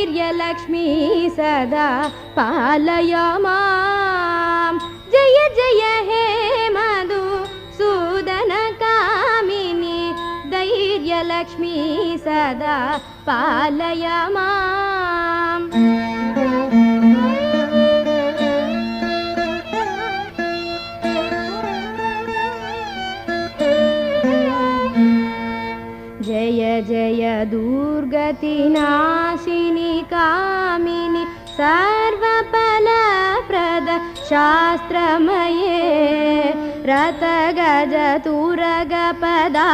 धैर्यलक्ष्मी सदा पालय मां। जय जय हे मधुसूदन कामिनी धैर्यलक्ष्मी सदा पालय माम्। जय जय दुर्गतिनाशिनी कामिनी सर्वफलप्रद शास्त्रमये रतगज तुरग पदा